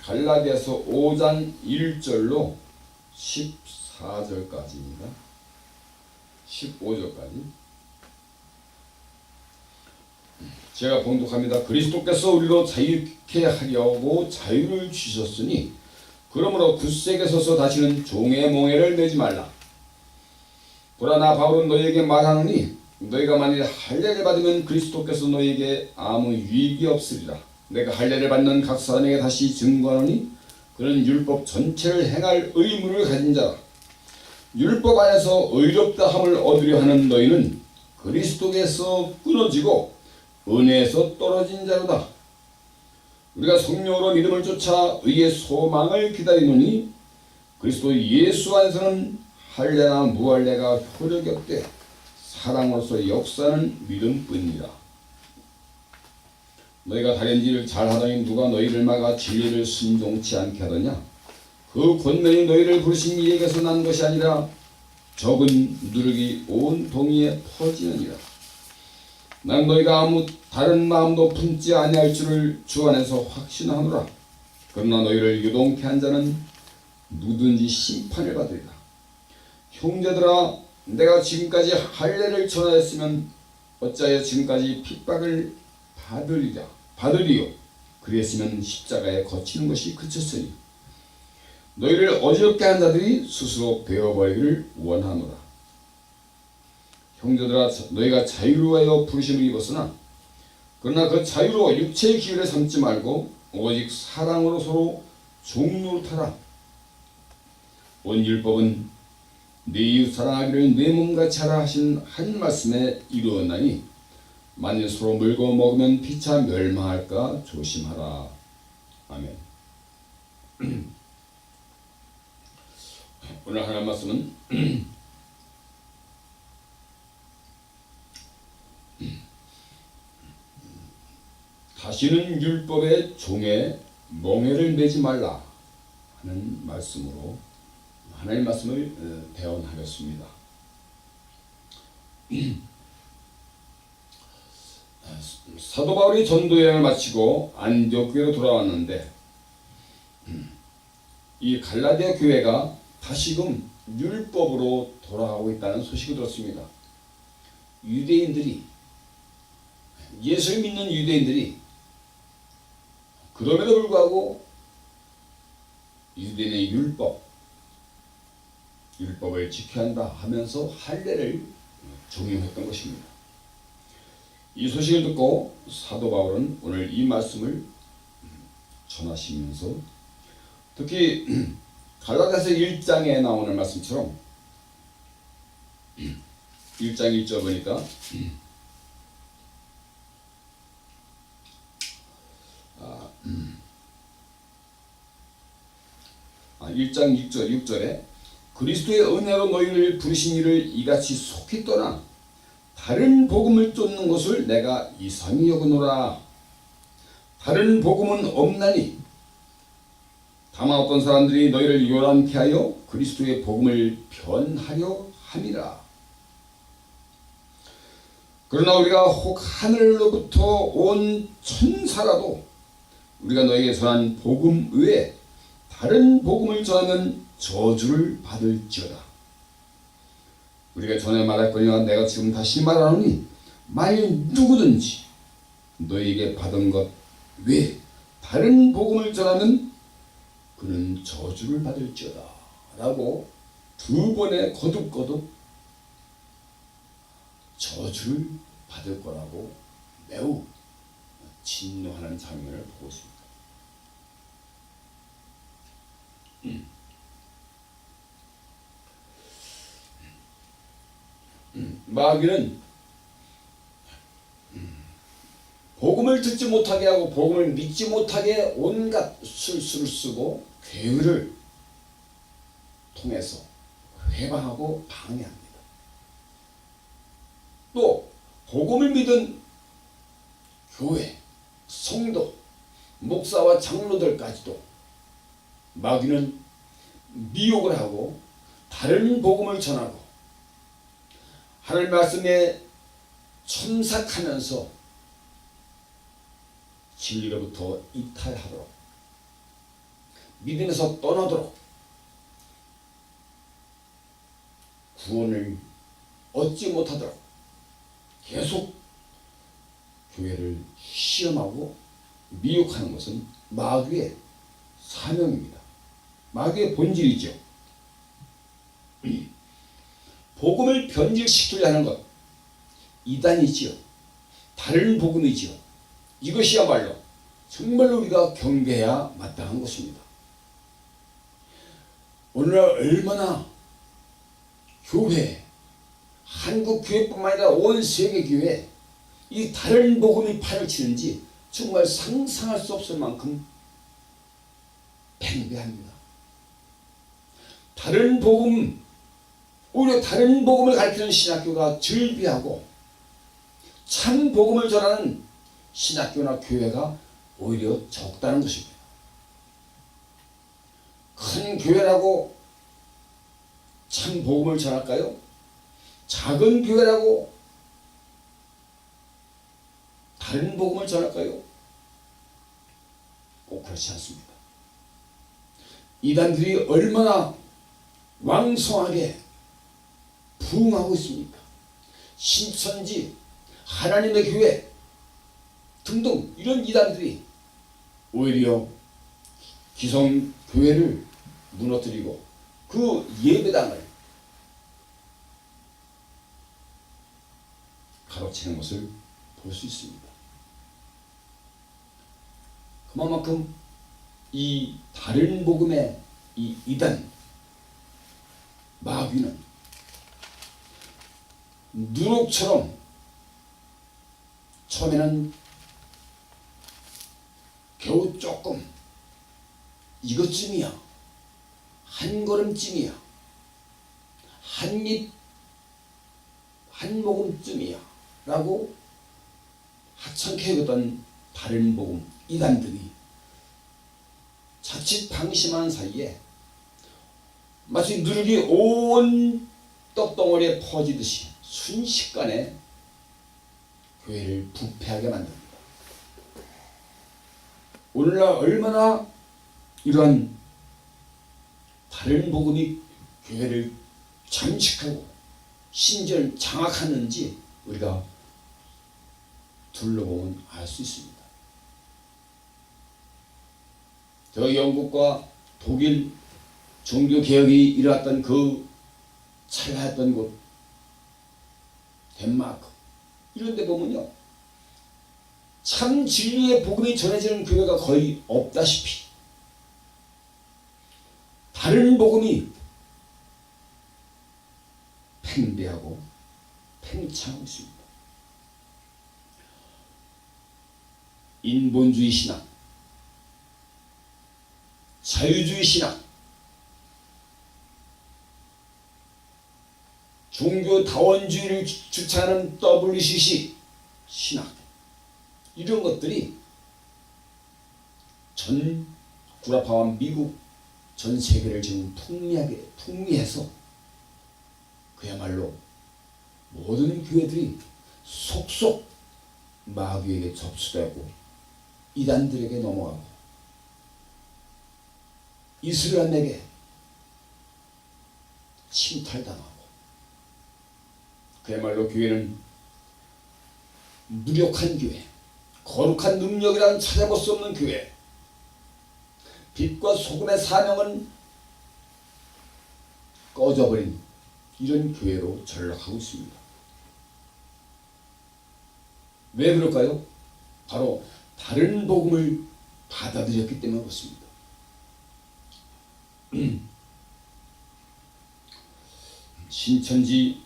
갈라디아서 5장 1절로 14절까지입니다. 15절까지 제가 봉독합니다. 그리스도께서 우리로 자유케 하려고 자유를 주셨으니 그러므로 굳세게 서서 다시는 종의 멍에를 매지 말라. 보라, 나 바울은 너희에게 말하노니 너희가 만일 할례를 받으면 그리스도께서 너희에게 아무 유익이 없으리라. 내가 할례를 받는 각 사람에게 다시 증거하노니 그는 율법 전체를 행할 의무를 가진 자라. 율법 안에서 의롭다 함을 얻으려 하는 너희는 그리스도께서 끊어지고 은혜에서 떨어진 자로다. 우리가 성령으로 믿음을 쫓아 의의 소망을 기다리노니 그리스도 예수 안에서는 할례나 무할례가 효력이 없되 사랑으로서 역사는 믿음뿐이라. 너희가 다른 일을 잘하더니 누가 너희를 막아 진리를 순종치 않게 하더냐? 그 권면이 너희를 부르신 이에게서 난 것이 아니라 적은 누룩이 온 동이에 퍼지느니라. 난 너희가 아무 다른 마음도 품지 아니할 줄을 주 안에서 확신하노라. 그러나 너희를 유동케 한 자는 누구든지 심판을 받으리라. 형제들아, 내가 지금까지 할례를 전하였으면 어찌하여 지금까지 핍박을 받으리요. 그랬으면 십자가에 거치는 것이 그쳤으니 너희를 어지럽게 한 자들이 스스로 베어버리기를 원하노라. 형제들아, 너희가 자유로 하여 부르심을 입었으나 그러나 그 자유로 육체의 기회를 삼지 말고 오직 사랑으로 서로 종노릇하라. 온 율법은 네 이웃 사랑하기를 내 몸같이 하라 하신 한 말씀에 이루었나니 만일 서로 물고 먹으면 피차 멸망할까 조심하라. 아멘. 오늘 하나님 말씀은 다시는 율법의 종에 멍에를 매지 말라 하는 말씀으로 하나님 말씀을 대언하겠습니다. 사도 바울이 전도 여행을 마치고 안디옥 교회로 돌아왔는데 이 갈라디아 교회가 다시금 율법으로 돌아가고 있다는 소식을 들었습니다. 유대인들이, 예수를 믿는 유대인들이 그럼에도 불구하고 유대인의 율법을 지켜야 한다 하면서 할례를 종용했던 것입니다. 이 소식을 듣고 사도 바울은 오늘 이 말씀을 전하시면서 특히 갈라디아서 1장에 나오는 말씀처럼 1장 1절 보니까 1장 6절에 그리스도의 은혜로 너희를 부르신 이를 이같이 속히 떠나 다른 복음을 쫓는 것을 내가 이상히 여기노라. 다른 복음은 없나니 다만 어떤 사람들이 너희를 요란케 하여 그리스도의 복음을 변하려 함이라. 그러나 우리가 혹 하늘로부터 온 천사라도 우리가 너희에게 전한 복음 외에 다른 복음을 전하면 저주를 받을지어다. 우리가 전에 말했거니와 내가 지금 다시 말하노니 만일 누구든지 너희에게 받은 것 외에 다른 복음을 전하면 그는 저주를 받을지어다 라고 두 번에 거듭 저주를 받을 거라고 매우 진노하는 장면을 보고 있습니다. 마귀는 복음을 듣지 못하게 하고 복음을 믿지 못하게 온갖 술수를 쓰고 괴를 통해서 회방하고 방해합니다. 또 복음을 믿은 교회, 성도, 목사와 장로들까지도 마귀는 미혹을 하고 다른 복음을 전하고 하나님 말씀에 첨삭하면서 진리로부터 이탈하도록 믿음에서 떠나도록 구원을 얻지 못하도록 계속 교회를 시험하고 미혹하는 것은 마귀의 사명입니다. 마귀의 본질이죠. 복음을 변질시키려는 것, 이단이지요. 다른 복음이지요. 이것이야말로 정말로 우리가 경계해야 마땅한 것입니다. 오늘날 얼마나 교회, 한국 교회뿐만 아니라 온 세계 교회 이 다른 복음이 판을 치는지 정말 상상할 수 없을 만큼 팽배합니다. 다른 복음, 오히려 다른 복음을 가르치는 신학교가 즐비하고 참 복음을 전하는 신학교나 교회가 오히려 적다는 것입니다. 큰 교회라고 참 복음을 전할까요? 작은 교회라고 다른 복음을 전할까요? 꼭 그렇지 않습니다. 이단들이 얼마나 왕성하게 부흥하고 있습니까? 신천지, 하나님의 교회 등등 이런 이단들이 오히려 기성 교회를 무너뜨리고 그 예배당을 가로채는 것을 볼 수 있습니다. 그만큼 이 다른 복음의 이 이단 마귀는 누룩처럼 처음에는 겨우 조금 이것쯤이야, 한 걸음쯤이야, 한 입, 한 모금쯤이야 라고 하찮게 여겼던 다른 복음 이단들이 자칫 방심하는 사이에 마치 누룩이 온 떡덩어리에 퍼지듯이 순식간에 교회를 부패하게 만듭니다. 오늘날 얼마나 이러한 다른 복음이 교회를 잠식하고 심지어 장악하는지 우리가 둘러보면 알 수 있습니다. 저 영국과 독일 종교개혁이 일어났던 그 찰나했던 곳 덴마크 이런 데 보면요, 참 진리의 복음이 전해지는 교회가 거의 없다시피 다른 복음이 팽배하고 팽창하고 있습니다. 인본주의 신학, 자유주의 신학, 종교다원주의를 주창하는 WCC 신학, 이런 것들이 전 구라파와 미국 전 세계를 지금 풍미해서 그야말로 모든 교회들이 속속 마귀에게 접수되고 이단들에게 넘어가고 이슬람에게 침탈당하고, 그야말로 교회는 무력한 교회, 거룩한 능력이라는 찾아볼 수 없는 교회, 빛과 소금의 사명은 꺼져버린 이런 교회로 전락하고 있습니다. 왜 그럴까요? 바로 다른 복음을 받아들였기 때문에 그렇습니다. 신천지,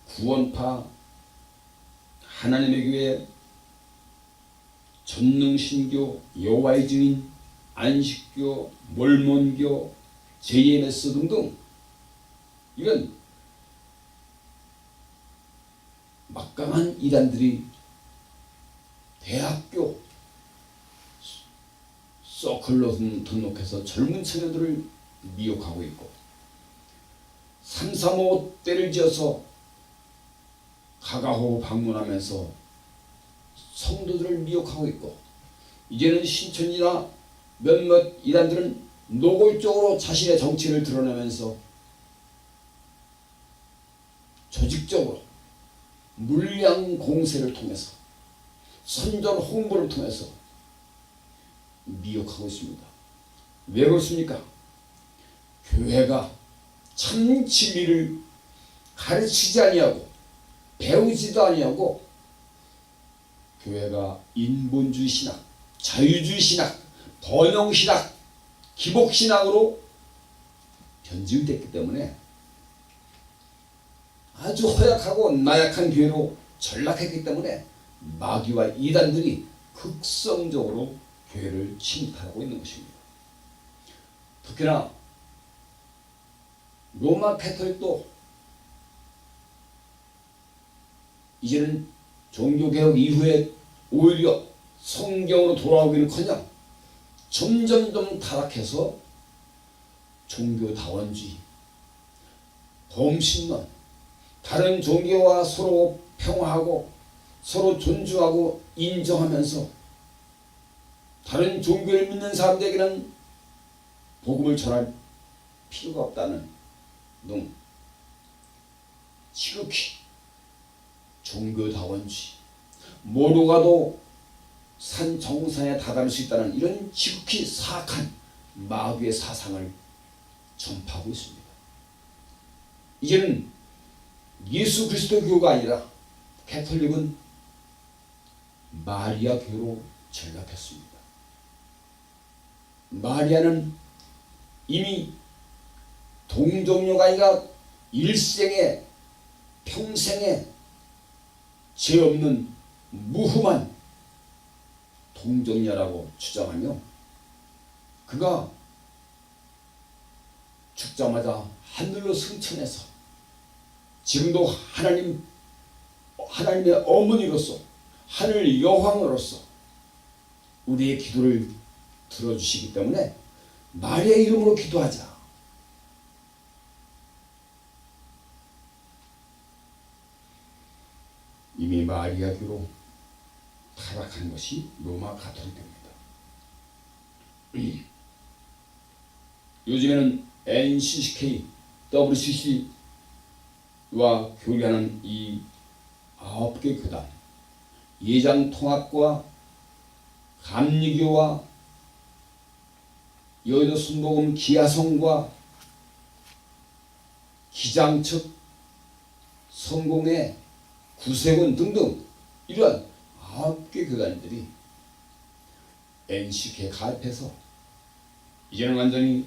구원파, 하나님의 교회, 전능신교, 여호와의 증인, 안식교, 몰몬교, JMS 등등 이런 막강한 이단들이 대학교 서클로 등록해서 젊은 청년들을 미혹하고 있고, 335대를 지어서 가가호 방문하면서 성도들을 미혹하고 있고, 이제는 신천지나 몇몇 이단들은 노골적으로 자신의 정체를 드러내면서 조직적으로 물량 공세를 통해서 선전 홍보를 통해서 미혹하고 있습니다. 왜 그렇습니까? 교회가 참 진리를 가르치지 아니하고 배우지도 아니하고 교회가 인본주의 신학, 자유주의 신학, 번영 신학, 기복 신학으로 변질됐기 때문에 아주 허약하고 나약한 교회로 전락했기 때문에 마귀와 이단들이 극성적으로 교회를 침탈하고 있는 것입니다. 특히나 로마 카톨릭도 이제는 종교개혁 이후에 오히려 성경으로 돌아오기는커녕 점점점 타락해서 종교다원주의, 범신론, 다른 종교와 서로 평화하고 서로 존중하고 인정하면서 다른 종교를 믿는 사람들에게는 복음을 전할 필요가 없다는 등 지극히 종교다원주의, 뭐로 가도 산 정상에 다다를 수 있다는 이런 지극히 사악한 마귀의 사상을 전파하고 있습니다. 이제는 예수 그리스도 교가 아니라 가톨릭은 마리아 교로 전락했습니다. 마리아는 이미 동정녀가 아니라 일생에 평생에 죄 없는 무흠한 동정녀라고 주장하며 그가 죽자마자 하늘로 승천해서 지금도 하나님의 어머니로서 하늘 여왕으로서 우리의 기도를 들어주시기 때문에 마리아 이름으로 기도하자. 이미 마리아교로 타락한 것이 로마 가톨릭입니다. 요즘에는 NCCK, WCC와 교류하는 이 9개 교단, 예장통합과 감리교와 여의도 순복음 기아성과 기장측, 성공회, 구세군 등등 이러한 9개 교단들이 NCK에 가입해서 이제는 완전히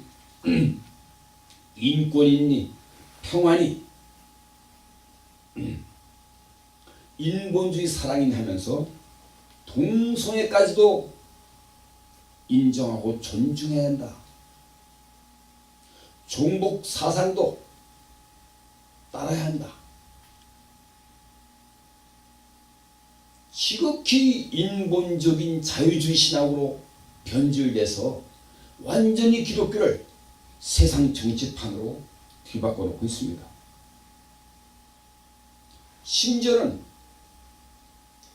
인권이니 평화니 인본주의 사랑이니 하면서 동성애까지도 인정하고 존중해야 한다. 종북 사상도 따라야 한다. 지극히 인본적인 자유주의 신학으로 변질돼서 완전히 기독교를 세상 정치판으로 뒤바꿔 놓고 있습니다. 심지어는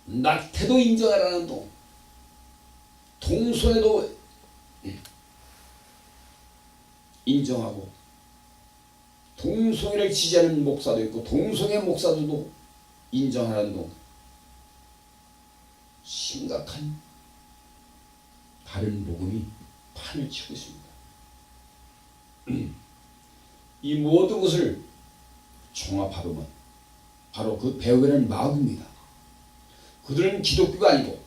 낙태도 인정하라는 동, 동성애도 인정하고 동성애를 지지하는 목사도 있고 동성애 목사들도 인정하라는 동, 심각한 다른 복음이 판을 치고 있습니다. 이 모든 것을 종합하면 바로 그 배후에는 마귀입니다. 그들은 기독교가 아니고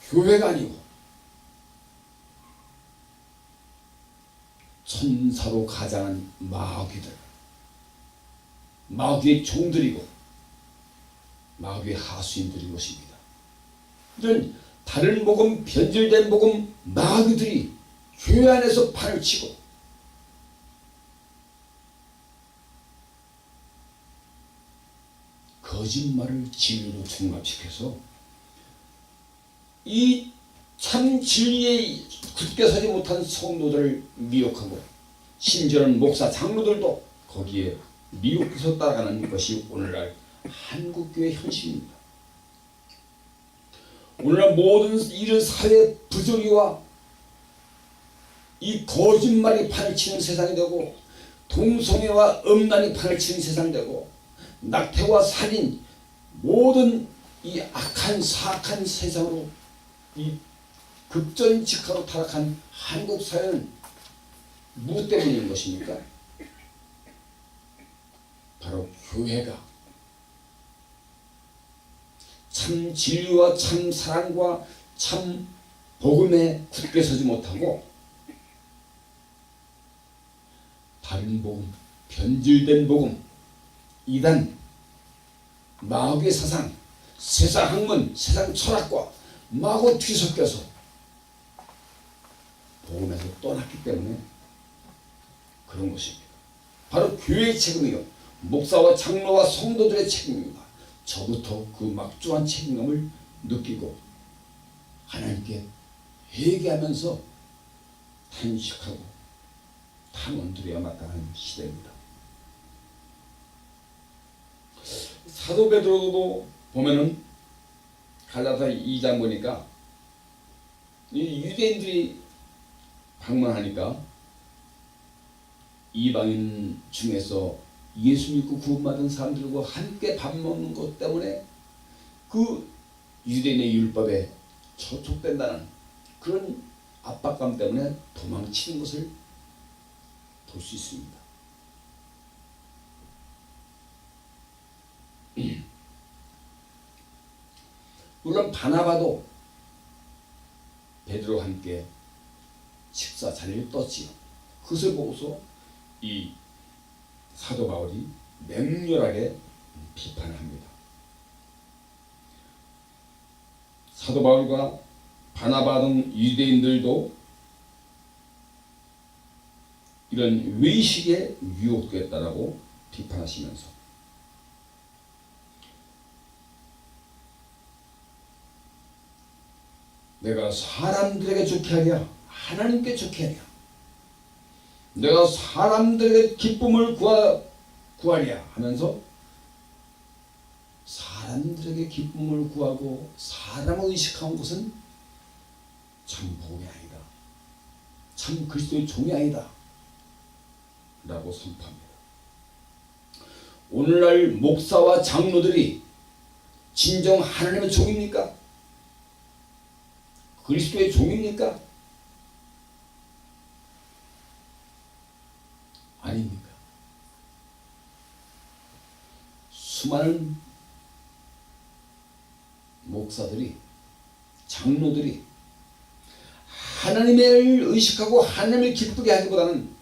교회가 아니고 천사로 가장한 마귀들, 마귀의 종들이고 마귀의 하수인들인 것입니다. 이런 다른 복음, 변질된 복음 마귀들이 교회 안에서 판을 치고 거짓말을 진리로 중합시켜서 이 참 진리에 굳게 서지 못한 성도들을 미혹하고 심지어는 목사 장로들도 거기에 미혹해서 따라가는 것이 오늘날 한국교회 현실입니다. 오늘날 모든 이런 사회 부조리와 이 거짓말이 판을 치는 세상이 되고, 동성애와 음란이 판을 치는 세상이 되고, 낙태와 살인, 모든 이 악한 사악한 세상으로 이 급전직하로 타락한 한국 사회는 무엇 때문인 것입니까? 바로 교회가 참 진리와 참 사랑과 참 복음에 굳게 서지 못하고 다른 복음, 변질된 복음, 이단, 마귀의 사상, 세상 학문, 세상 철학과 마구 뒤섞여서 복음에서 떠났기 때문에 그런 것입니다. 바로 교회의 책임이요, 목사와 장로와 성도들의 책임입니다. 저부터 그 막중한 책임감을 느끼고 하나님께 회개하면서 탄식하고 탄원드려야 마땅한 시대입니다. 사도 베드로도 보면은 갈라디아 2장 보니까 이 유대인들이 방문하니까 이방인 중에서 예수 믿고 구원받은 사람들과 함께 밥 먹는 것 때문에 그 유대인의 율법에 저촉된다는 그런 압박감 때문에 도망치는 것을 볼 수 있습니다. 물론 바나바도 베드로와 함께 식사 자리를 떴지요. 그것을 보고서 이 사도 바울이 맹렬하게 비판을 합니다. 사도 바울과 바나바 등 유대인들도 이런 외식에 유혹됐다라고 비판하시면서 내가 사람들에게 좋게 하랴 하나님께 좋게 하랴, 내가 사람들에게 기쁨을 구하랴 하면서 사람들에게 기쁨을 구하고 사람을 의식한 것은 참 복이 아니다, 참 그리스도의 종이 아니다 라고 선포합니다. 오늘날 목사와 장로들이 진정 하나님의 종입니까? 그리스도의 종입니까? 아닙니까? 수많은 목사들이, 장로들이 하나님을 의식하고 하나님을 기쁘게 하기보다는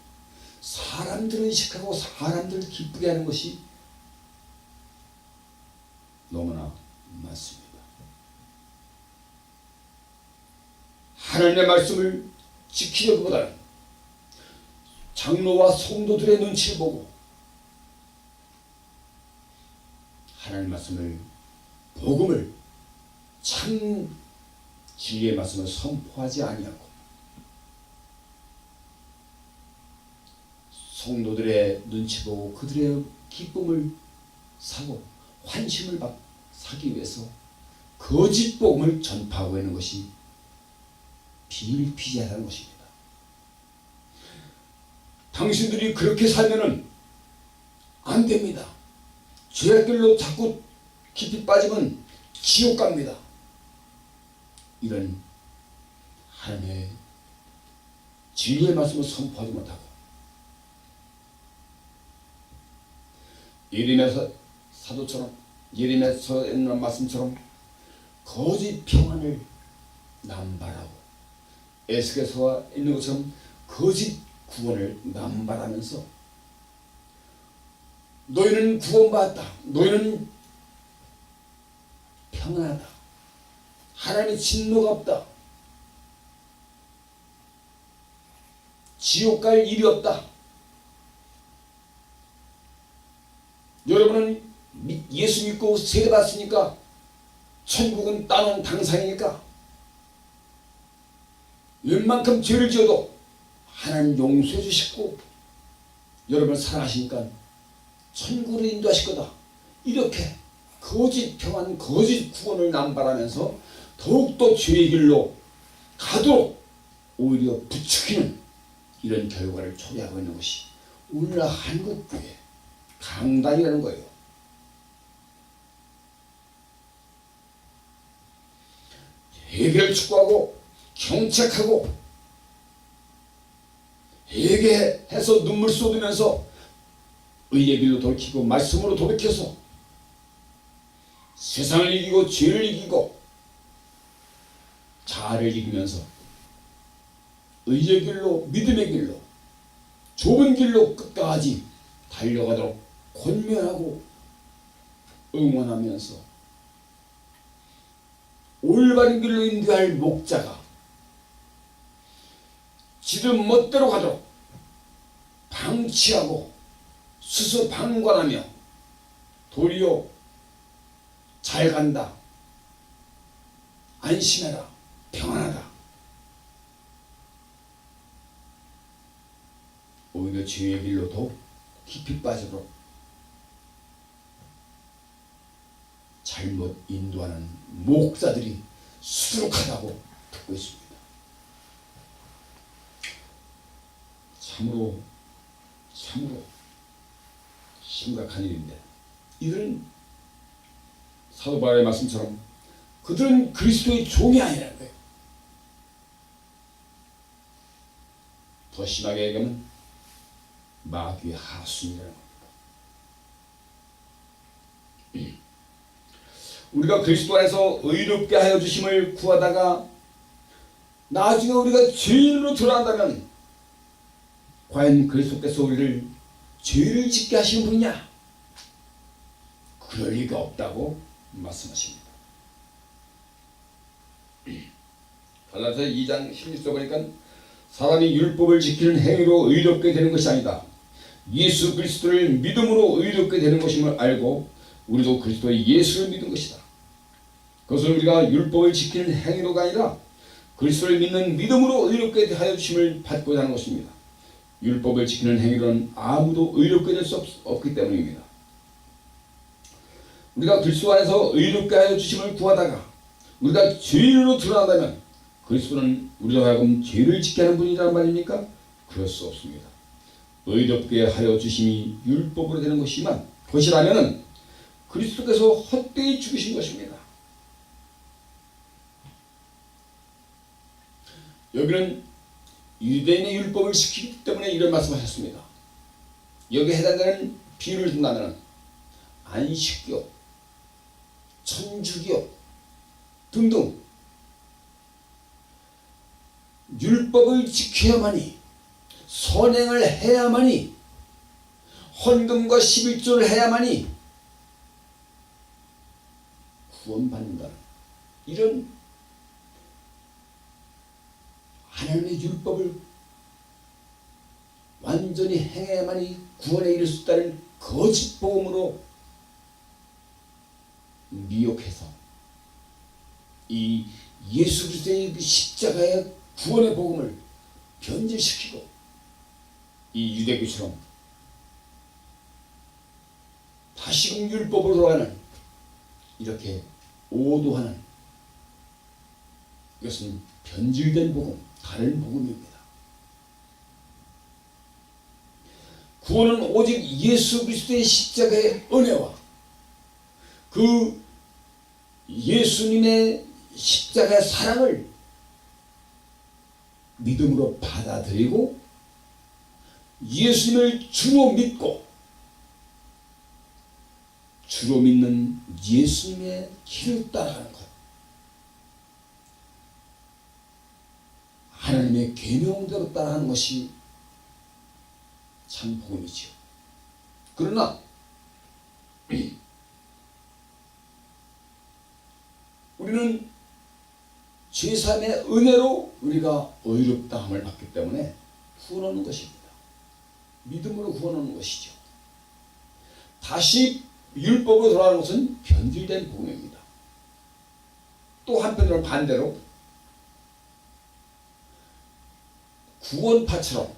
사람들을 의식하고 사람들을 기쁘게 하는 것이 너무나 많습니다. 하나님의 말씀을 지키려기보다는 장로와 성도들의 눈치를 보고 하나님의 말씀을, 복음을, 참 진리의 말씀을 선포하지 아니하고 성도들의 눈치 보고 그들의 기쁨을 사고 환심을 사기 위해서 거짓 복음을 전파하고 있는 것이 비일비재하다는 것입니다. 당신들이 그렇게 살면은 안 됩니다. 죄악길로 자꾸 깊이 빠지면 지옥 갑니다. 이런 하나님의 진리의 말씀을 선포하지 못하고 예레미야 사도처럼, 예레미야서 있는 말씀처럼 거짓 평안을 남발하고 에스겔서와 있는 것처럼 거짓 구원을 남발하면서 너희는 구원받았다, 너희는 평안하다, 하나님의 진노가 없다, 지옥 갈 일이 없다, 여러분은 예수 믿고 세례받았으니까 천국은 따놓은 당상이니까 웬만큼 죄를 지어도 하나님 용서해 주시고 여러분을 사랑하시니까 천국으로 인도하실 거다, 이렇게 거짓 평안, 거짓 구원을 남발하면서 더욱더 죄의 길로 가도록 오히려 부추기는 이런 결과를 초래하고 있는 것이 오늘날 한국교회 강단이라는 거예요. 회개를 축구하고 경책하고 회개해서 눈물 쏟으면서 의의 길로 돌이키고 말씀으로 돌이켜서 세상을 이기고 죄를 이기고 자아를 이기면서 의의 길로 믿음의 길로 좁은 길로 끝까지 달려가도록 권면하고 응원하면서 올바른 길로 인도할 목자가 지들 멋대로 가도록 방치하고 스스로 방관하며 도리어 잘 간다, 안심해라, 평안하다, 오히려 죄의 길로 더 깊이 빠지도록 잘못 인도하는 목사들이 수두룩하다고 듣고 있습니다. 참으로 심각한 일인데, 이들은 사도 바울의 말씀처럼 그들은 그리스도의 종이 아니라는 거예요. 더 심하게 얘기하면 마귀의 하수인이라는 겁니다. 우리가 그리스도 안에서 의롭게 하여 주심을 구하다가 나중에 우리가 죄인으로 들어간다면 과연 그리스도께서 우리를 죄를 짓게 하시는 분이냐? 그럴 리가 없다고 말씀하십니다. 갈라디아서 2장 16절 보니까 사람이 율법을 지키는 행위로 의롭게 되는 것이 아니다. 예수 그리스도를 믿음으로 의롭게 되는 것임을 알고 우리도 그리스도의 예수를 믿은 것이다. 그것은 우리가 율법을 지키는 행위로가 아니라 그리스도를 믿는 믿음으로 의롭게 하여 주심을 받고자 하는 것입니다. 율법을 지키는 행위로는 아무도 의롭게 될 수 없기 때문입니다. 우리가 그리스도 안에서 의롭게 하여 주심을 구하다가 우리가 죄인으로 드러난다면 그리스도는 우리로 하여금 죄를 짓게 하는 분이란 말입니까? 그럴 수 없습니다. 의롭게 하여 주심이 율법으로 되는 것이라면 그리스도께서 헛되이 죽으신 것입니다. 여기는 유대인의 율법을 지키기 때문에 이런 말씀하셨습니다. 여기에 해당되는 비유를 든다면 안식교, 천주교 등등 율법을 지켜야만이, 선행을 해야만이, 헌금과 11조를 해야만이 구원받는다는 이런 하나님의 율법을 완전히 행해야만이 구원에 이를 수 있다는 거짓 복음으로 미혹해서 이 예수 그리스도의 십자가의 구원의 복음을 변질시키고 이 유대교처럼 다시금 율법으로 돌아가는 이렇게 오도하는, 이것은 변질된 복음, 다른 복음입니다. 구원은 오직 예수 그리스도의 십자가의 은혜와 그 예수님의 십자가의 사랑을 믿음으로 받아들이고 예수님을 주로 믿고 주로 믿는 예수님의 길을 따라가는 것, 하나님의 계명대로 따라가는 것이 참 복음이지요. 그러나 우리는 제3의 은혜로 우리가 의롭다함을 받기 때문에 구원하는 것입니다. 믿음으로 구원하는 것이죠. 다시 율법으로 돌아가는 것은 변질된 복음입니다. 또 한편으로 반대로 구원파처럼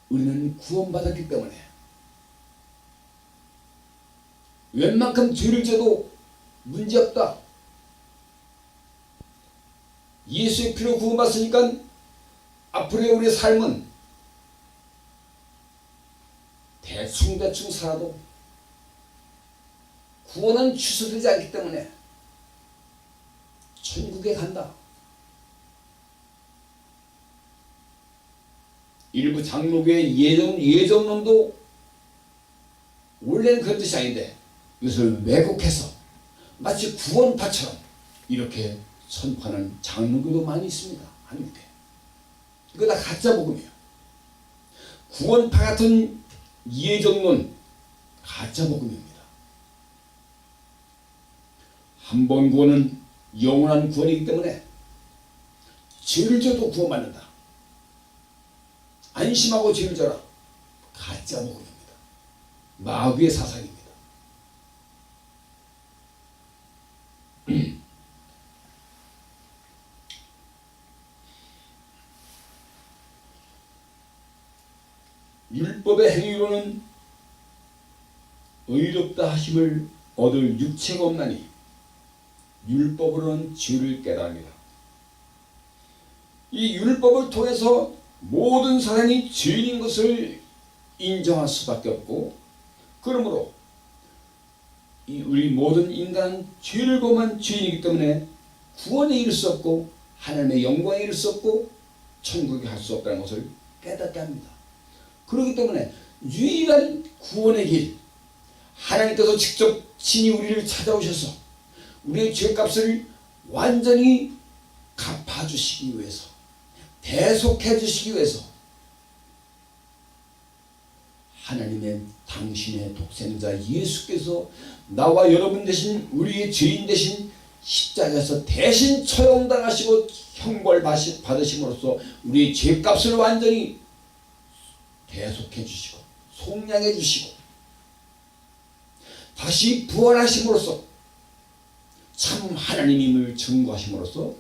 우리는 구원받았기 때문에 웬만큼 죄를 져도 문제없다. 예수의 피로 구원받았으니까 앞으로의 우리의 삶은 대충 살아도 구원은 취소되지 않기 때문에 천국에 간다. 일부 장로교의 예정론도 원래는 그런 뜻이 아닌데 이것을 왜곡해서 마치 구원파처럼 이렇게 선포하는 장로교도 많이 있습니다. 한국에. 이거 다 가짜 복음이에요. 구원파 같은 예정론 가짜 복음입니다. 한 번 구원은 영원한 구원이기 때문에 죄를 져도 구원받는다. 안심하고 죄를 져라. 가짜 복음입니다. 마귀의 사상입니다. 율법의 행위로는 의롭다 하심을 얻을 육체가 없나니 율법으로는 죄를 깨달습니다. 이 율법을 통해서 모든 사람이 죄인인 것을 인정할 수밖에 없고, 그러므로 우리 모든 인간은 죄를 범한 죄인이기 때문에 구원에 이를 수 없고 하나님의 영광에 이를 수 없고 천국에 갈 수 없다는 것을 깨닫게 합니다. 그렇기 때문에 유일한 구원의 길, 하나님께서 직접 친히 우리를 찾아오셔서 우리의 죄값을 완전히 갚아주시기 위해서, 대속해 주시기 위해서 하나님의 당신의 독생자 예수께서 나와 여러분 대신, 우리의 죄인 대신 십자가에서 대신 처형당하시고 형벌 받으심으로써 우리의 죄값을 완전히 대속해 주시고 속량해 주시고 다시 부활하심으로써 참 하나님임을 증거하심으로써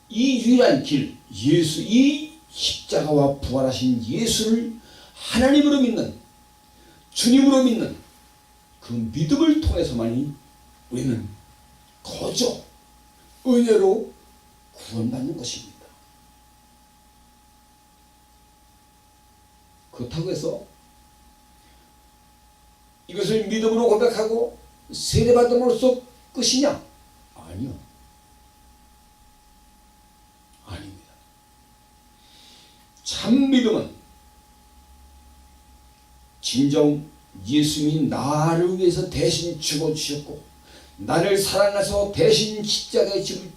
이 유일한 길, 예수, 이 십자가와 부활하신 예수를 하나님으로 믿는, 주님으로 믿는 그 믿음을 통해서만이 우리는 거저 은혜로 구원받는 것입니다. 그렇다고 해서 이것을 믿음으로 고백하고 세례받음으로써 끝이냐? 아니요. 아닙니다. 참 믿음은 진정 예수님이 나를 위해서 대신 죽어주셨고 나를 사랑해서 대신 십자가에 집을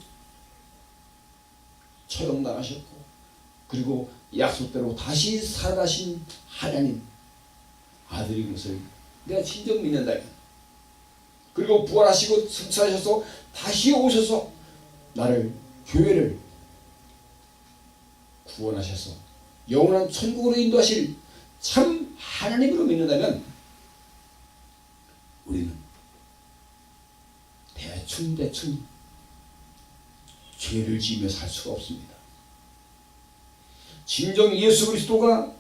처형당하셨고 그리고 약속대로 다시 살아가신 하나님 아들인 것을 내가 진정 믿는다면, 그리고 부활하시고 승천하셔서 다시 오셔서 나를, 교회를 구원하셔서 영원한 천국으로 인도하실 참 하나님으로 믿는다면 우리는 대충 죄를 지으며 살 수가 없습니다. 진정 예수 그리스도가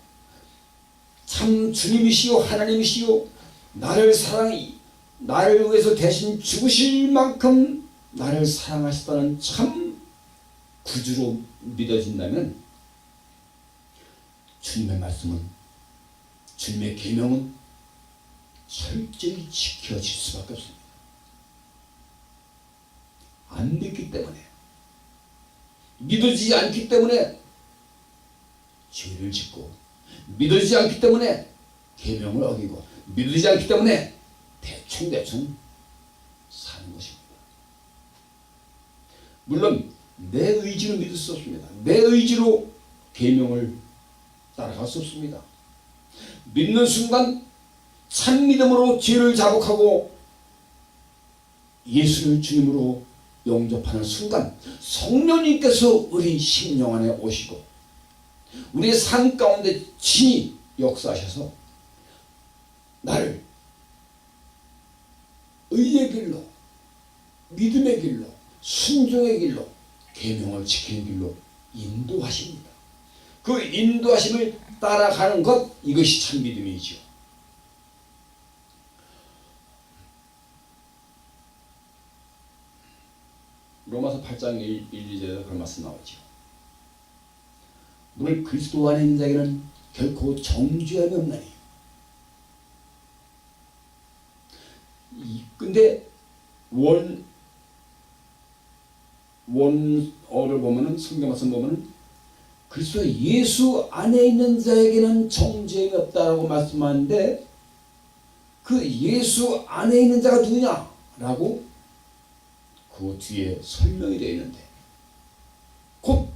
참 주님이시요 하나님이시요 나를 위해서 대신 죽으실 만큼 나를 사랑하셨다는 참 구주로 믿어진다면 주님의 말씀은, 주님의 계명은 철저히 지켜질 수밖에 없습니다. 안 믿기 때문에, 믿어지지 않기 때문에 죄를 짓고, 믿어지지 않기 때문에 계명을 어기고, 믿어지지 않기 때문에 대충 사는 것입니다. 물론 내 의지로 믿을 수 없습니다. 내 의지로 계명을 따라갈 수 없습니다. 믿는 순간 참 믿음으로 죄를 자복하고 예수를 주님으로 영접하는 순간 성령님께서 우리 심령 안에 오시고 우리의 삶 가운데 친히 역사하셔서 나를 의의 길로, 믿음의 길로, 순종의 길로, 계명을 지키는 길로 인도하십니다. 그 인도하심을 따라가는 것, 이것이 참 믿음이지요. 로마서 8장 1, 2절에 그런 말씀 나오죠. 무릇 그리스도 안에 있는 자에게는 결코 정죄함이 없나니. 근데 원어를 보면은, 성경 말씀 보면은 그리스도 예수 안에 있는 자에게는 정죄함이 없다라고 말씀하는데, 그 예수 안에 있는 자가 누구냐라고 그 뒤에 설명이 되어 있는데, 곧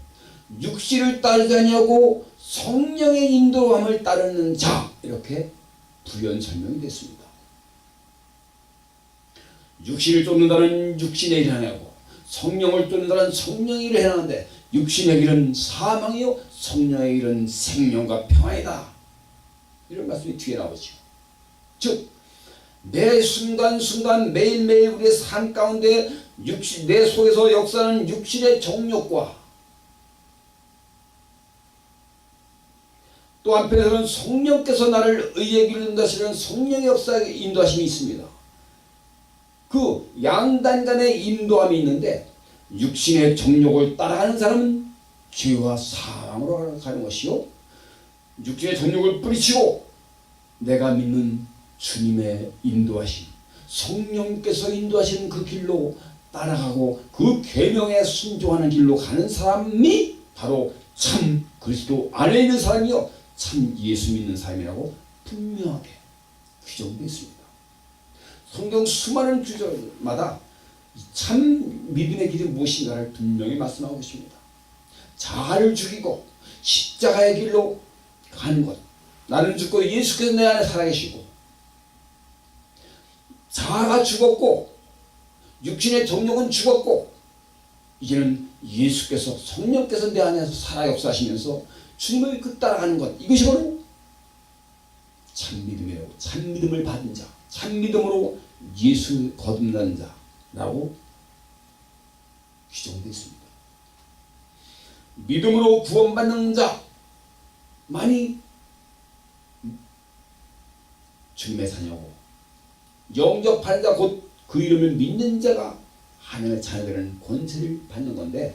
육신을 따르지 아니하고 성령의 인도함을 따르는 자, 이렇게 부연 설명이 됐습니다. 육신을 쫓는다는 육신의 일을 하고 성령을 쫓는다는 성령의 일을 해나가는데, 육신의 길은 사망이요 성령의 길은 생명과 평안이다, 이런 말씀이 뒤에 나오죠. 즉 매 순간순간 매일매일 우리의 삶 가운데 내 속에서 역사하는 육신의 정욕과, 또 한편에서는 성령께서 나를 의의 길로 인도하시는 성령의 역사의 인도하심이 있습니다. 그 양단 간의 인도함이 있는데, 육신의 정욕을 따라가는 사람은 죄와 사망으로 가는 것이요, 육신의 정욕을 뿌리치고 내가 믿는 주님의 인도하심, 성령께서 인도하시는 그 길로 따라가고 그 계명에 순종하는 길로 가는 사람이 바로 참 그리스도 안에 있는 사람이요 참 예수 믿는 사람이라고 분명하게 규정되어 있습니다. 성경 수많은 규정마다 참 믿음의 길이 무엇인가를 분명히 말씀하고 있습니다. 자아를 죽이고 십자가의 길로 가는 것, 나는 죽고 예수께서 내 안에 살아계시고, 자아가 죽었고 육신의 정욕은 죽었고, 이제는 예수께서, 성령께서 내 안에서 살아 역사하시면서 주님을 그 따라가는 것, 이것이 바로 참 믿음이라고, 참 믿음을 받은 자, 참 믿음으로 예수 거듭난 자라고 규정되어 있습니다. 믿음으로 구원받는 자만이 주님의 자녀고, 영접하는 자, 곧 그 이름을 믿는 자가 하나님의 자녀되는 권세를 받는 건데,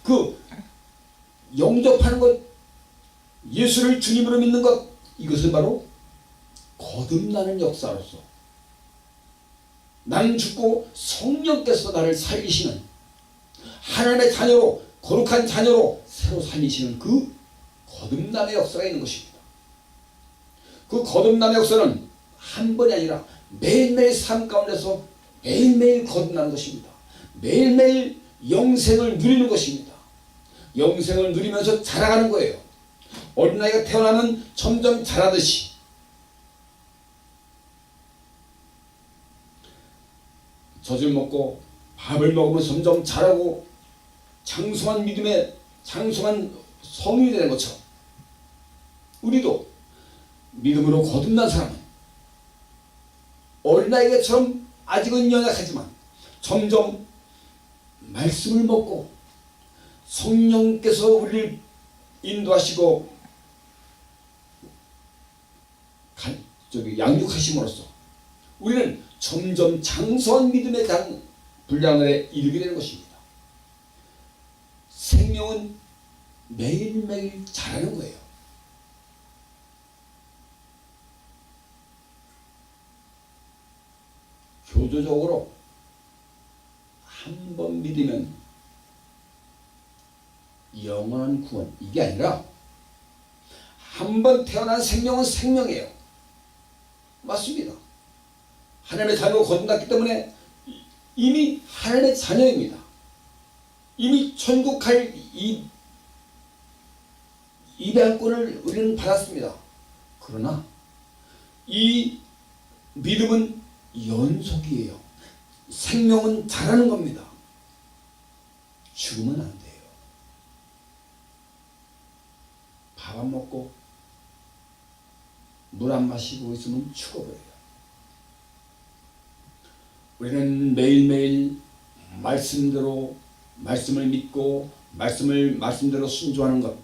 그 영접하는 것, 예수를 주님으로 믿는 것, 이것은 바로 거듭나는 역사로서 나는 죽고 성령께서 나를 살리시는, 하나님의 자녀로, 거룩한 자녀로 새로 살리시는 그 거듭남의 역사가 있는 것입니다. 그 거듭남의 역사는 한 번이 아니라 매일매일 삶 가운데서 매일매일 거듭나는 것입니다. 매일매일 영생을 누리는 것입니다. 영생을 누리면서 자라가는 거예요. 어린아이가 태어나면 점점 자라듯이 젖을 먹고 밥을 먹으면 점점 자라고 장성한 믿음의 장성한 성인이 되는 것처럼, 우리도 믿음으로 거듭난 사람은 어린아이처럼 아직은 연약하지만 점점 말씀을 먹고 성령께서 우리를 인도하시고 양육하심으로써 우리는 점점 장성한 믿음의 분량에 이르게 되는 것입니다. 생명은 매일매일 자라는 거예요. 교조적으로 한 번 믿으면 영원한 구원, 이게 아니라 한 번 태어난 생명은 생명이에요. 맞습니다. 하나님의 자녀로 거듭났기 때문에 이미 하나님의 자녀입니다. 이미 천국 갈 입양권을 우리는 받았습니다. 그러나 이 믿음은 연속이에요. 생명은 자라는 겁니다. 죽으면 안 돼요. 밥 안 먹고 물 안 마시고 있으면 죽어버려요. 우리는 매일매일 말씀대로, 말씀을 믿고 말씀대로 순종하는 것,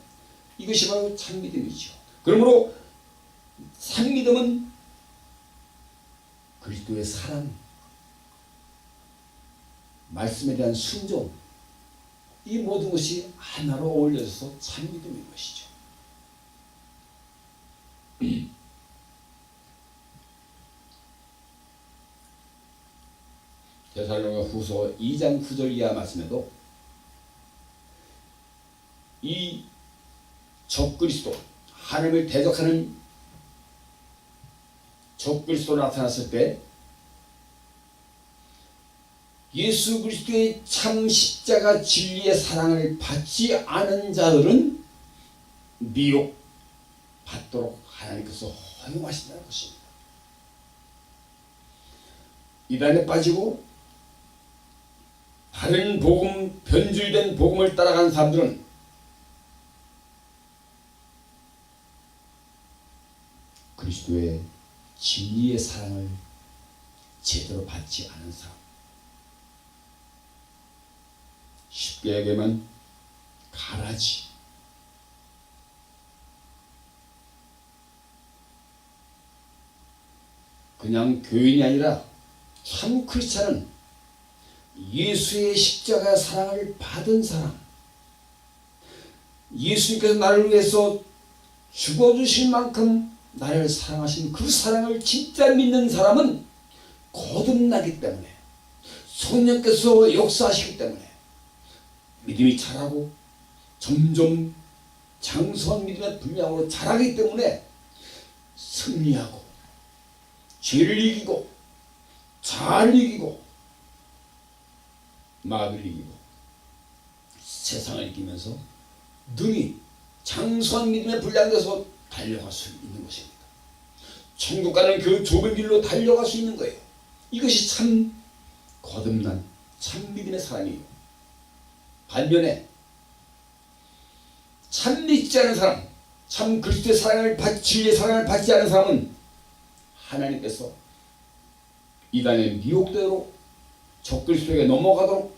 이것이 바로 참믿음이죠. 그러므로 참믿음은 그리스도의 사랑, 말씀에 대한 순종, 이 모든 것이 하나로 어울려져서 참 믿음인 것이죠. 데살로니가 후서 2장 9절 이하 말씀에도 이 적그리스도, 하나님을 대적하는 적그리스도 나타났을 때 예수 그리스도의 참 십자가 진리의 사랑을 받지 않은 자들은 미혹 받도록 하나님께서 허용하신다는 것입니다. 이단에 빠지고 다른 복음, 변질된 복음을 따라간 사람들은 그리스도의 진리의 사랑을 제대로 받지 않은 사람, 쉽게 얘기하면 가라지, 그냥 교인이 아니라 참 크리스찬은 예수의 십자가 사랑을 받은 사람, 예수님께서 나를 위해서 죽어주실 만큼 나를 사랑하신 그 사랑을 진짜 믿는 사람은 거듭나기 때문에, 성령께서 역사하시기 때문에 믿음이 자라고 점점 장성한 믿음의 분량으로 자라기 때문에 승리하고 죄를 이기고 잘 이기고 마귀를 이기고 세상을 이기면서 능히 장성한 믿음의 분량에서 달려갈 수 있는 것입니다. 천국 가는 그 좁은 길로 달려갈 수 있는 거예요. 이것이 참 거듭난 참 믿음의 사람이에요. 반면에 참 믿지 않은 사람, 참 그리스도의 사랑을 진리의 사랑을 받지 않은 사람은 하나님께서 이단의 미혹대로 적그리스도에게 넘어가도록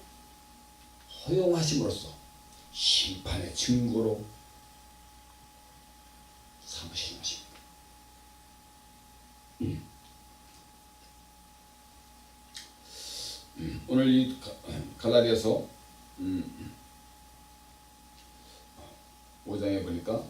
허용하심으로써 심판의 증거로 삼으시는 것입니다. 오늘 이 갈라디아서 5장에 보니까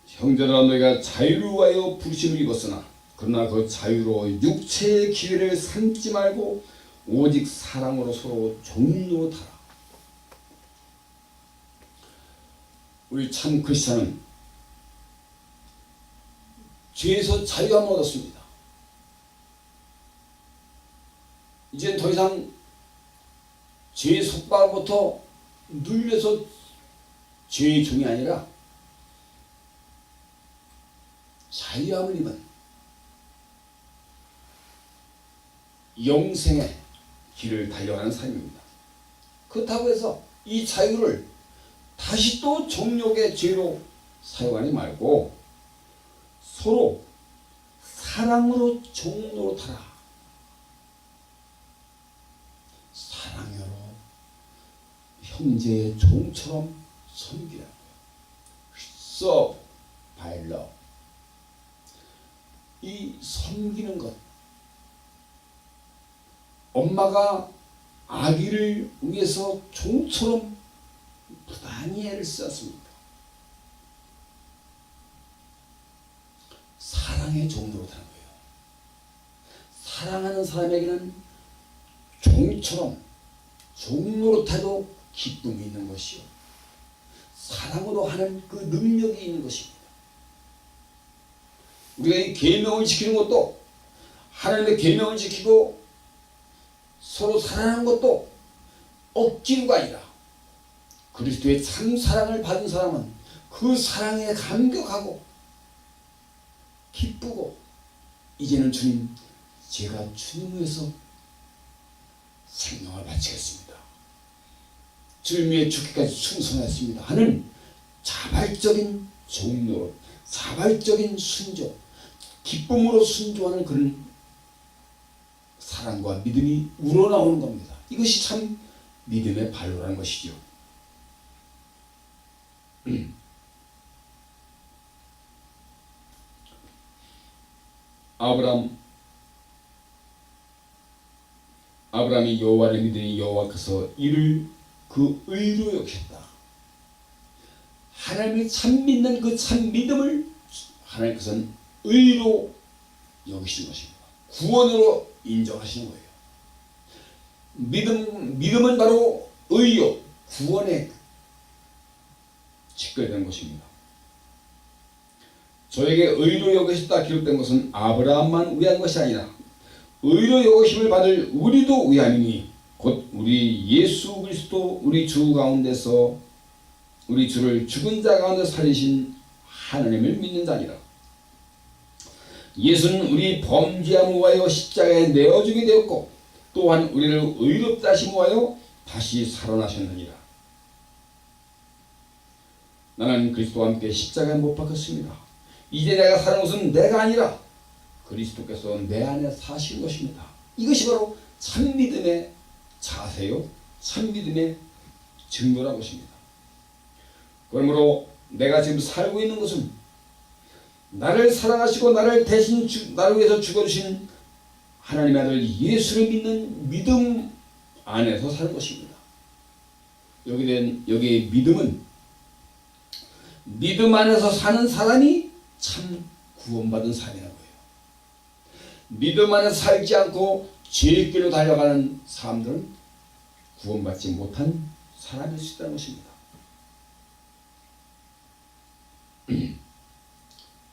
형제들아 너희가 자유를 위하여 부르심을 입었으나 그러나 그 자유로 육체의 기회를 삼지 말고 오직 사랑으로 서로 종로 타라. 우리 참 크리스찬은 죄에서 자유함을 얻었습니다. 이제 더 이상 죄의 속박부터 눌려서 죄의 종이 아니라 자유함을 입은 영생의 길을 달려가는 삶입니다. 그렇다고 해서 이 자유를 다시 또 정욕의 죄로 사용하지 말고 서로 사랑으로 종로로 타라. 사랑으로 형제의 종처럼 섬기라고. Serve by love. 이 섬기는 것, 엄마가 아기를 위해서 종처럼 부단히 애를 썼습니다. 사랑의 종로로 타는 거예요. 사랑하는 사람에게는 종처럼 종로로 타도 기쁨이 있는 것이요, 사랑으로 하는 그 능력이 있는 것입니다. 우리가 이 계명을 지키는 것도, 하나님의 계명을 지키고 서로 사랑하는 것도 억지로가 아니라 그리스도의 참 사랑을 받은 사람은 그 사랑에 감격하고 기쁘고, 이제는 주님, 제가 주님 위해서 생명을 바치겠습니다. 주를 위해 죽기까지 충성했습니다 하는 자발적인 종로로, 자발적인 순종, 기쁨으로 순종하는 그런 사랑과 믿음이 우러나오는 겁니다. 이것이 참 믿음의 발로라는 것이죠. 아브라함이 여호와를 믿으니 여호와께서 이를 그 의로 여겼다. 하나님을 참 믿는 그 참 믿음을 하나님께서는 의로 여기시는 것입니다. 구원으로 인정하시는 거예요. 믿음은 바로 의요, 구원에 직결된 것입니다. 저에게 의로 여기셨다 기록된 것은 아브라함만 위한 것이 아니라 의로 여기심을 받을 우리도 위함이니 곧 우리 예수 그리스도 우리 주 가운데서 우리 주를 죽은 자 가운데 살리신 하나님을 믿는 자니라. 예수는 우리 범죄함을 위하여 십자가에 내어주게 되었고 또한 우리를 의롭다 하심을 위하여 다시 살아나셨느니라. 나는 그리스도와 함께 십자가에 못 박혔습니다. 이제 내가 사는 것은 내가 아니라 그리스도께서 내 안에 사신 것입니다. 이것이 바로 참 믿음의 자세요, 참 믿음의 증거라는 것입니다. 그러므로 내가 지금 살고 있는 것은 나를 사랑하시고 나를 대신 나를 위해서 죽어주신 하나님의 아들 예수를 믿는 믿음 안에서 사는 것입니다. 여기에 믿음은 믿음 안에서 사는 사람이 참 구원받은 사람이라는 거예요. 믿음 안에서 살지 않고 죄의 길로 달려가는 사람들은 구원받지 못한 사람일 수 있다는 것입니다.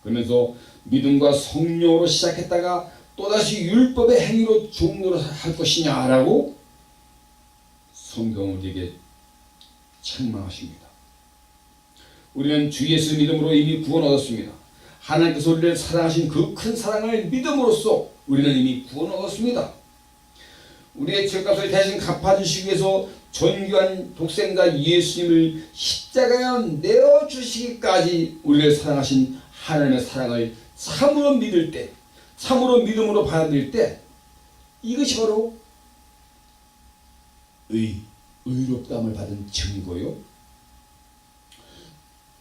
그러면서 믿음과 성령으로 시작했다가 또다시 율법의 행위로 종로를 할 것이냐라고 성경은 우리에게 책망하십니다. 우리는 주 예수 믿음으로 이미 구원 얻었습니다. 하나님께서 우리를 사랑하신 그 큰 사랑을 믿음으로써 우리는 이미 구원 얻었습니다. 우리의 죄값을 대신 갚아주시기 위해서 존귀한 독생자 예수님을 십자가에 내어주시기까지 우리를 사랑하신 하나님의 사랑을 참으로 믿을 때, 참으로 믿음으로 받아들일 때 이것이 바로 의롭다함을 받은 증거요,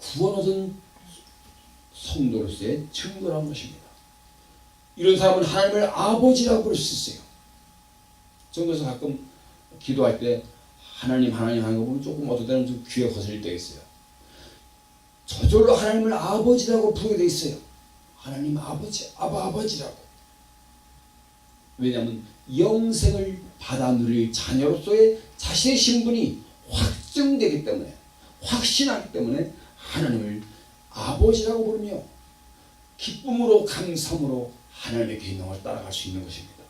구원 얻은 성도로서의 증거라는 것입니다. 이런 사람은 하나님을 아버지라고 부를 수 있어요. 정도에서 가끔 기도할 때 하나님 하는 거 보면 조금 어떨 때는 좀 귀에 거슬릴 때가 있어요. 저절로 하나님을 아버지라고 부르게 돼 있어요. 하나님 아버지, 아버지라고. 왜냐하면 영생을 받아 누릴 자녀로서의 자신의 신분이 확증되기 때문에, 확신하기 때문에 하나님을 아버지라고 부르며 기쁨으로 감사함으로 하나님의 계명을 따라갈 수 있는 것입니다.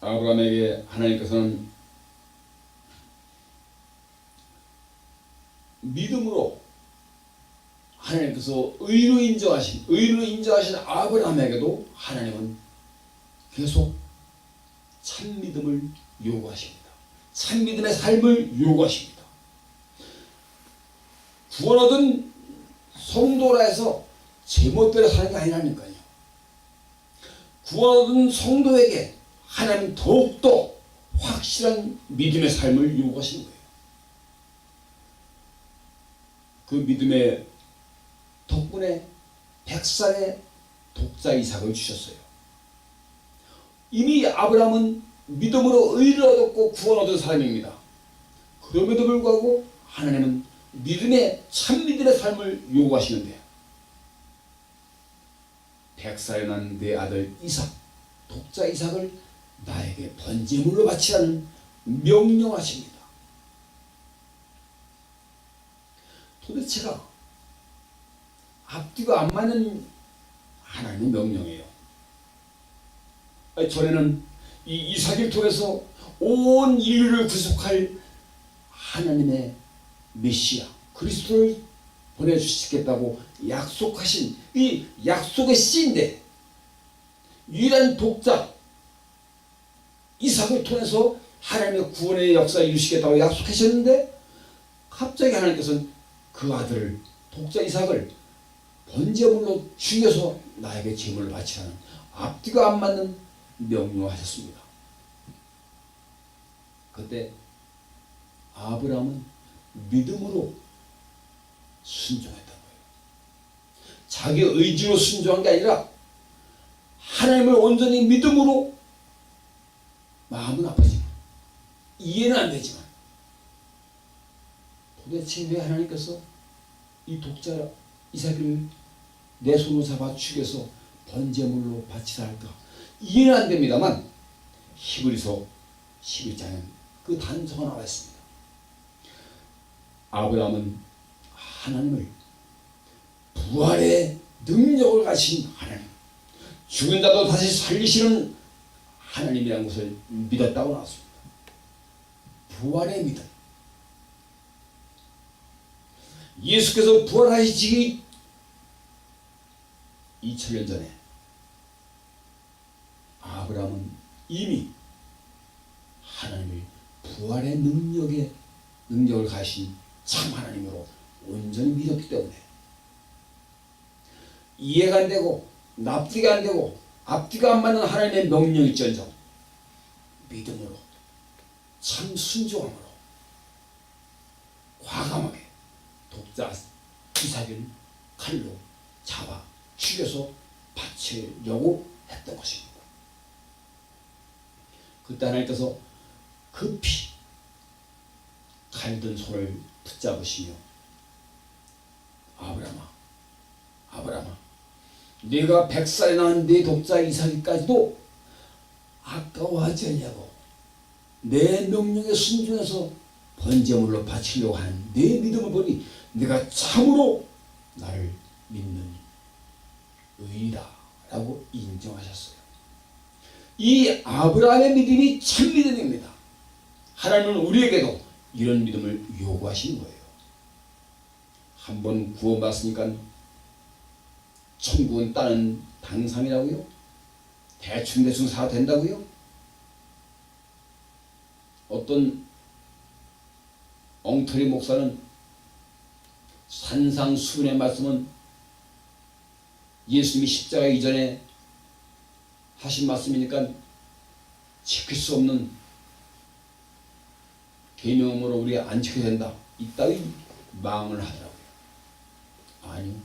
아브라함에게 하나님께서는 믿음으로 하나님께서 의로 인정하신 아브라함에게도 하나님은 계속 참 믿음을 요구하십니다. 참 믿음의 삶을 요구하십니다. 구원 얻은 성도라 해서 제멋대로 사는 게 아니라니까요. 구원 얻은 성도에게 하나님은 더욱더 확실한 믿음의 삶을 요구하시는 거예요. 그 믿음의 덕분에 100살의 독자 이삭을 주셨어요. 이미 아브라함은 믿음으로 의를 얻었고 구원 얻은 사람입니다. 그럼에도 불구하고 하나님은 참 믿음의 삶을 요구하시는데 100살에 난 내 아들 이삭, 독자 이삭을 나에게 번제물로 바치라는 명령하십니다. 도대체가 앞뒤가 안 맞는 하나님의 명령이에요. 전에는 이 이삭을 통해서 온 인류를 구속할 하나님의 메시아 그리스도를 보내주시겠다고 약속하신 이 약속의 씨인데, 유일한 독자 이삭을 통해서 하나님의 구원의 역사를 이루시겠다고 약속하셨는데, 갑자기 하나님께서는 그 아들을, 독자 이삭을 번제물로 죽여서 나에게 제물을 바치라는 앞뒤가 안 맞는 명령을 하셨습니다. 그때 아브라함은 믿음으로 순종했던 거예요. 자기 의지로 순종한 게 아니라 하나님을 온전히 믿음으로, 마음은 아프지만 이해는 안 되지만, 도대체 왜 하나님께서 이 독자 이삭을 내 손으로 잡아 죽여서 번제물로 바치라 할까 이해는 안 됩니다만, 히브리서 11장에 그 단서가 나와 있습니다. 아브라함은 하나님을, 부활의 능력을 가진 하나님, 죽은 자도 다시 살리시는 하나님이라는 것을 믿었다고 나왔습니다. 부활의 믿음. 예수께서 부활하시기 2000년 전에 아브라함은 이미 하나님을 부활의 능력을 가신 참 하나님으로 온전히 믿었기 때문에 이해가 안 되고 납득이 안 되고 앞뒤가 안 맞는 하나님의 명령일지언정 믿음으로, 참 순종함으로 과감하게 독자 이삭을 칼로 잡아 죽여서 바치려고 했던 것입니다. 그때 하나님께서 급히 칼든 손을 붙잡으시며, 아브라함아, 네가 100살에 낳은 네 독자 이삭까지도 아까워하지 않냐고, 내 명령에 순종해서 번제물로 바치려고 하는 내 믿음을 보니 네가 참으로 나를 믿는 의인이다 라고 인정하셨어요. 이 아브라함의 믿음이 참 믿음입니다. 하나님은 우리에게도 이런 믿음을 요구하시는 거예요. 한번 구원받았으니까 천국은 따는 당상이라고요? 대충 살아도 된다고요? 어떤 엉터리 목사는 산상수훈의 말씀은 예수님이 십자가 이전에 하신 말씀이니까 지킬 수 없는 계명으로 우리 안 지켜야 된다, 이따위 망을 하더라고요. 아니요,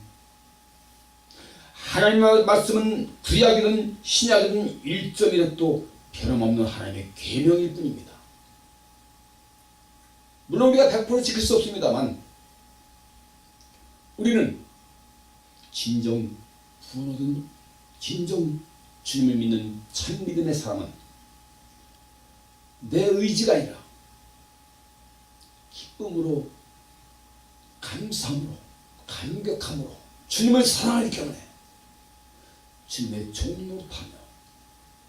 하나님의 말씀은 구약이든 신약이든 1.1획도 변함없는 하나님의 계명일 뿐입니다. 물론 우리가 100% 지킬 수 없습니다만, 우리는 진정 부모든 진정 주님을 믿는 참 믿음의 사람은 내 의지가 아니라 기쁨으로, 감사함으로, 감격함으로 주님을 사랑하기 때문에 주님의 종노릇하며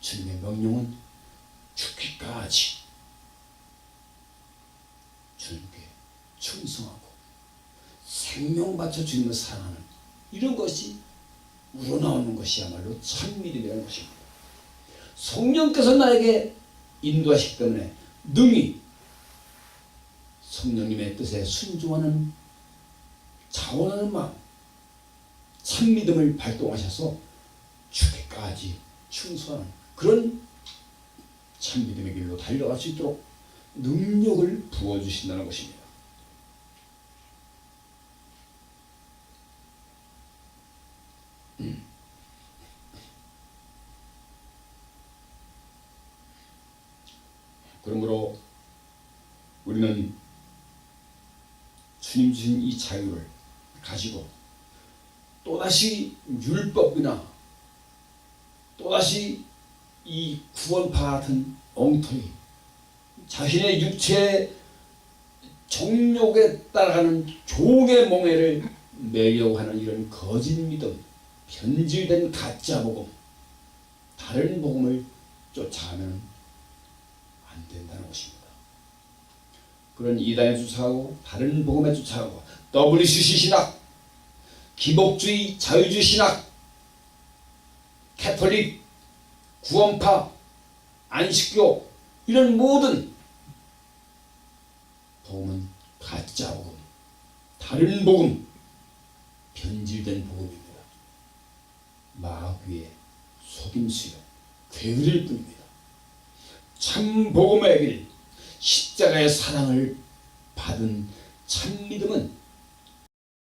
주님의 명령은 죽기까지 주님께 충성하고 생명 바쳐 주님을 사랑하는, 이런 것이 우러나오는 것이야말로 참 믿음이라는 것입니다. 성령께서 나에게 인도하시기 때문에 능히 성령님의 뜻에 순종하는, 자원하는 마음, 참 믿음을 발동하셔서 죽기까지 충성하는 그런 참 믿음의 길로 달려갈 수 있도록 능력을 부어주신다는 것입니다. 그러므로 우리는 주님 주신 이 자유를 가지고 또다시 율법이나 또다시 이 구원파 같은 엉터리, 자신의 육체의 정욕에 따라가는 종의 몽해를 매려고 하는 이런 거짓 믿음, 변질된 가짜 복음, 다른 복음을 쫓아가면 안 된다는 것입니다. 그런 이단에 쫓아가고 다른 복음에 쫓아가고 WCC 신학, 기복주의, 자유주의 신학, 캐톨릭, 구원파, 안식교 이런 모든 복음은 가짜 복음, 다른 복음, 변질된 복음입니다. 마귀의 속임수요, 괴물일 뿐입니다. 참 복음의 길, 십자가의 사랑을 받은 참 믿음은